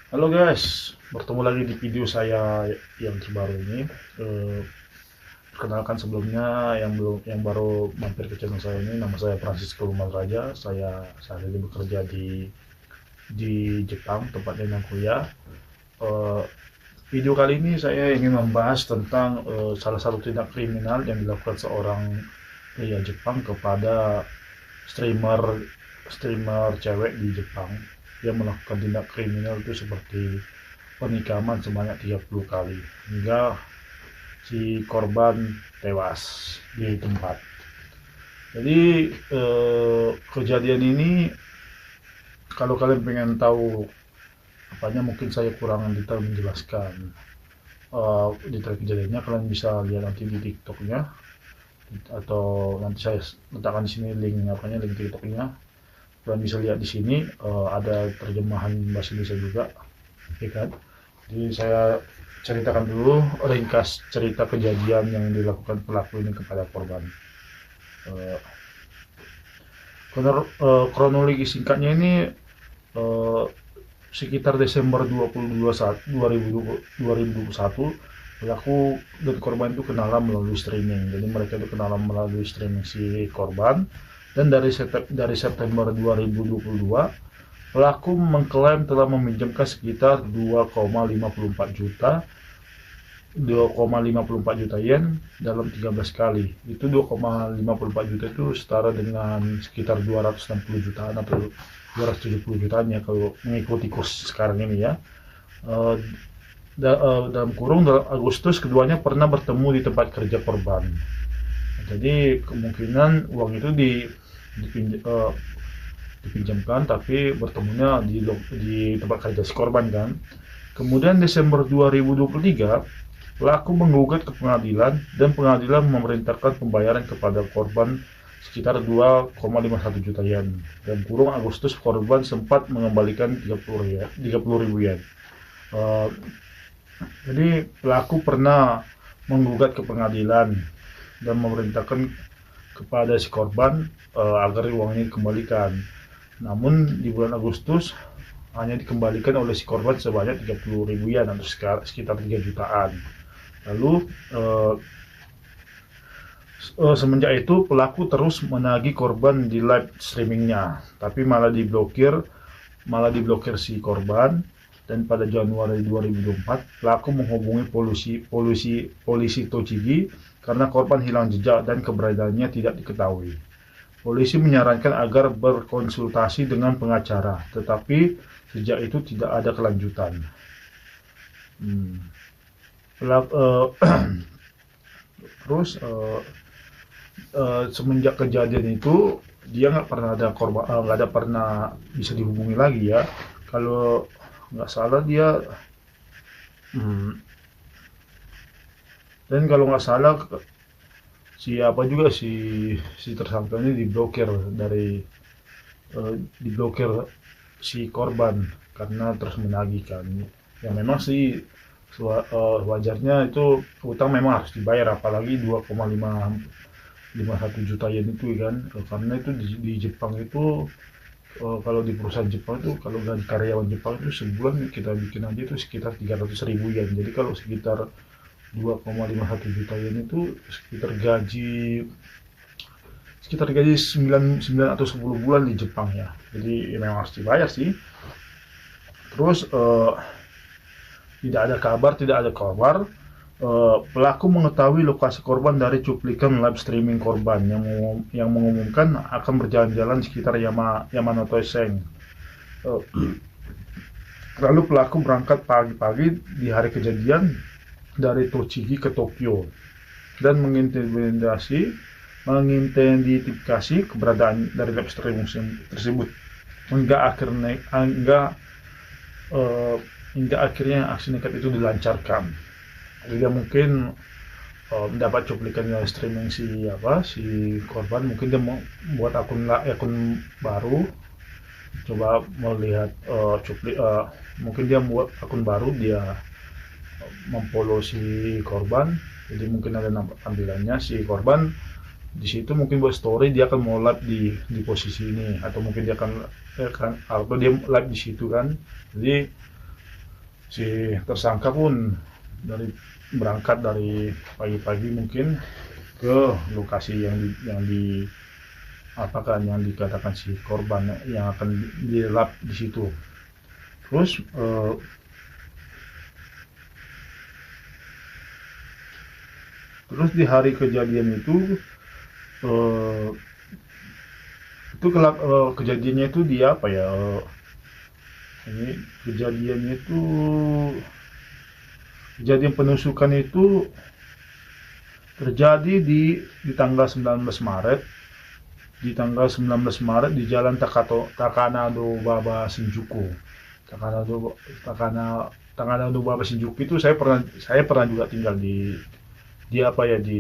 Halo guys, bertemu lagi di video saya yang terbaru ini. Eh, Perkenalkan sebelumnya yang baru mampir ke channel saya ini, nama saya Francisco Luman Raja. Saya saat ini bekerja di Jepang, tempatnya yang kuliah. Eh, Video kali ini saya ingin membahas tentang salah satu tindak kriminal yang dilakukan seorang pria Jepang kepada streamer streamer cewek di Jepang. Dia melakukan tindak kriminal itu seperti penikaman sebanyak 30 kali hingga si korban tewas di tempat. Jadi kejadian ini, kalau kalian pengen tahu apanya, mungkin saya kurang detail menjelaskan detail kejadiannya. Kalian bisa lihat nanti di TikToknya, atau nanti saya letakkan di sini link TikToknya. Kalian bisa lihat di sini, ada terjemahan bahasa Indonesia juga, ya kan? Jadi saya ceritakan dulu ringkas cerita kejadian yang dilakukan pelaku ini kepada korban. Eh, Kronologi singkatnya ini, eh, sekitar Desember 2021, pelaku dan korban itu kenalan melalui streaming. Jadi mereka itu kenalan melalui streaming si korban, dan dari September 2022 pelaku mengklaim telah meminjamkan sekitar 2,54 juta yen dalam 13 kali. Itu 2,54 juta itu setara dengan sekitar 260 jutaan atau 270 jutaan ya kalau mengikuti kurs sekarang ini ya. Eh, Dalam kurung, dalam Agustus keduanya pernah bertemu di tempat kerja korban. Jadi kemungkinan uang itu dipinjamkan, tapi bertemunya di tempat kerja si korban kan. Kemudian Desember 2023 pelaku menggugat ke pengadilan, dan pengadilan memerintahkan pembayaran kepada korban sekitar 2,51 juta yen. Dan kurung Agustus korban sempat mengembalikan 30 ribu yen. Uh, jadi pelaku pernah menggugat ke pengadilan dan memerintahkan kepada si korban agar uangnya dikembalikan. Namun di bulan Agustus hanya dikembalikan oleh si korban sebanyak 30 ribu yen atau sekitar 3 jutaan. Lalu semenjak itu pelaku terus menagih korban di live streamingnya, tapi malah diblokir si korban. Dan pada Januari 2024 pelaku menghubungi polisi Tochigi karena korban hilang jejak dan keberadaannya tidak diketahui. Polisi menyarankan agar berkonsultasi dengan pengacara, tetapi sejak itu tidak ada kelanjutan. Terus semenjak kejadian itu dia nggak pernah ada korban, nggak ada pernah bisa dihubungi lagi ya. Kalau nggak salah dia, dan kalau nggak salah siapa juga si tersangka ini diblokir si korban karena terus menagihkan. Ya memang sih wajarnya, itu utang memang harus dibayar, apalagi 2,51 juta yen itu kan. Karena itu di Jepang itu, kalau di perusahaan Jepang itu, kalau gaji karyawan Jepang itu sebulan kita bikin aja itu sekitar 300 ribu yen. Jadi kalau sekitar 2,51 juta yen itu sekitar gaji 9 atau 10 bulan di Jepang ya. Jadi ya memang harus dibayar sih. Terus tidak ada kabar. Pelaku mengetahui lokasi korban dari cuplikan live streaming korban yang mengumumkan akan berjalan-jalan sekitar Yamanote Seng. Lalu pelaku berangkat pagi-pagi di hari kejadian dari Tochigi ke Tokyo dan mengidentifikasi keberadaan dari live streaming tersebut hingga akhirnya aksi nekat itu dilancarkan. Jadi dia mungkin mendapat cuplikan live streaming si korban. Mungkin dia mau buat akun baru, coba melihat mungkin dia buat akun baru, dia memfollow si korban. Jadi mungkin ada tampilannya si korban di situ, mungkin buat story dia akan mau live di posisi ini, atau mungkin dia akan atau dia live di situ kan. Jadi si tersangka pun berangkat dari pagi-pagi mungkin ke lokasi yang apakah yang dikatakan si korban yang akan dilap di situ. Terus di hari kejadian itu eh, kejadiannya itu dia apa ya? Ini kejadiannya itu kejadian penusukan itu terjadi di tanggal 19 Maret. Di tanggal 19 Maret di Jalan Takanado Baba Shinjuku. Takanado Baba Shinjuku itu saya pernah juga tinggal di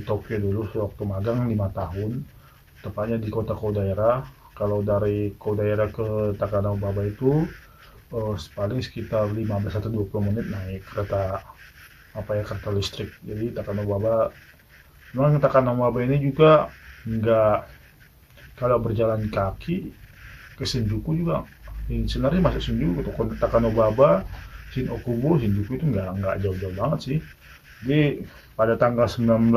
Tokyo dulu waktu magang 5 tahun. Tepatnya di kota Kodaira. Kalau dari Kodaira ke Takanado Baba itu paling sekitar 15 atau 20 menit naik kereta kereta listrik. Jadi Takanado Baba ini juga enggak, kalau berjalan kaki ke Shinjuku juga sebenarnya masuk Shinjuku, Takanado Baba, Shin-Okubo, Shinjuku itu enggak jauh-jauh banget sih. Jadi pada tanggal 11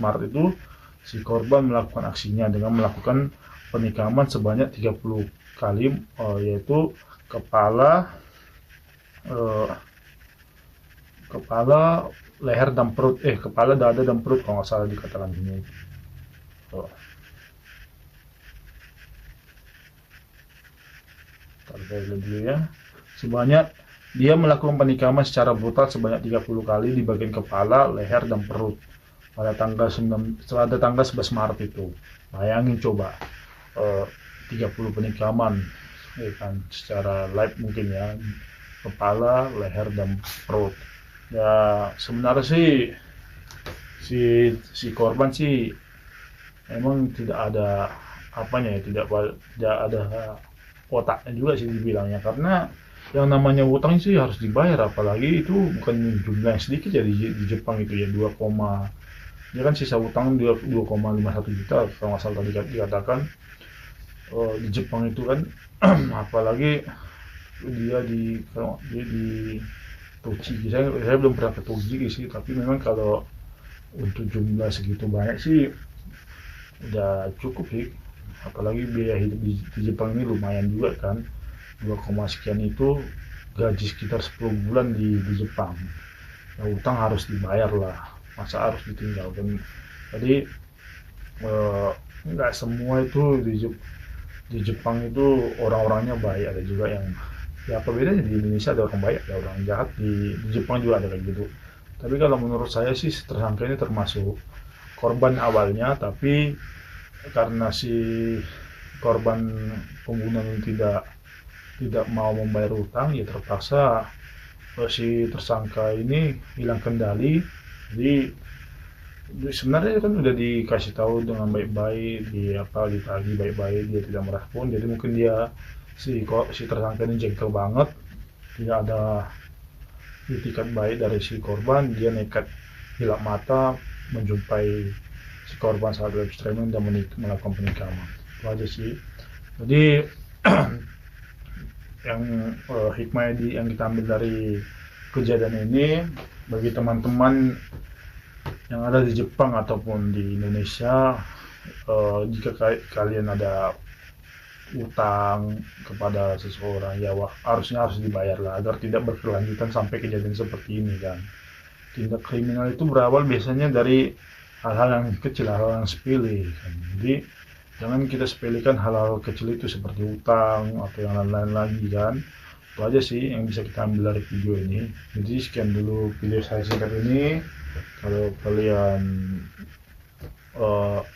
Maret itu si korban melakukan aksinya dengan melakukan penikaman sebanyak 30 kali, yaitu kepala, leher dan perut, kepala, dada dan perut kalau nggak salah dikatakan ini. Dulu ya. Dia melakukan penikaman secara brutal sebanyak 30 kali di bagian kepala, leher, dan perut pada tanggal 11 Maret itu. Bayangin coba 30 penikaman ya kan, secara live mungkin ya, kepala, leher, dan perut. Ya sebenarnya sih si korban sih emang tidak ada tidak ada otaknya juga sih dibilangnya, karena yang namanya utang sih harus dibayar, apalagi itu bukan jumlah yang sedikit ya di Jepang itu ya, dia kan sisa utang 2,51 juta kalau nggak salah tadi dikatakan di Jepang itu kan. Apalagi dia di Tochigi, saya belum pernah ke Tochigi sih, tapi memang kalau untuk jumlah segitu banyak sih udah cukup sih, apalagi biaya hidup di Jepang ini lumayan juga kan, 2, sekian itu gaji sekitar 10 bulan di Jepang. Ya, utang harus dibayar lah, masa harus ditinggalkan. Jadi nggak semua itu di Jepang itu orang-orangnya baik, ada juga yang ya apa bedanya, di Indonesia ada orang baik ada orang jahat, di Jepang juga ada kayak gitu. Tapi kalau menurut saya sih tersangka ini termasuk korban awalnya, tapi karena si korban pembunuhan ini tidak mau membayar utang, ya terpaksa si tersangka ini hilang kendali. Jadi sebenarnya kan udah dikasih tahu dengan baik-baik, ditagih baik-baik, dia tidak merespon. Jadi mungkin si tersangka ini jengkel banget, tidak ada itikat baik dari si korban, dia nekat hilap mata menjumpai si korban saat live streaming dan melakukan penikaman. Itu aja sih. Jadi yang hikmah yang kita ambil dari kejadian ini, bagi teman-teman yang ada di Jepang ataupun di Indonesia, jika kalian ada utang kepada seseorang, ya harusnya harus dibayar lah, agar tidak berkelanjutan sampai kejadian seperti ini kan. Tindak kriminal itu berawal biasanya dari hal-hal yang kecil, hal-hal yang sepele kan. Jadi jangan kita sepelekan hal-hal kecil itu seperti utang atau yang lain-lain lagi kan. Itu aja sih yang bisa kita ambil dari video ini. Jadi sekian dulu video saya singkat ini. Kalau kalian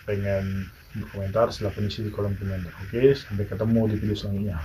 pengen berkomentar, silahkan isi di kolom komentar. Oke, sampai ketemu di video selanjutnya.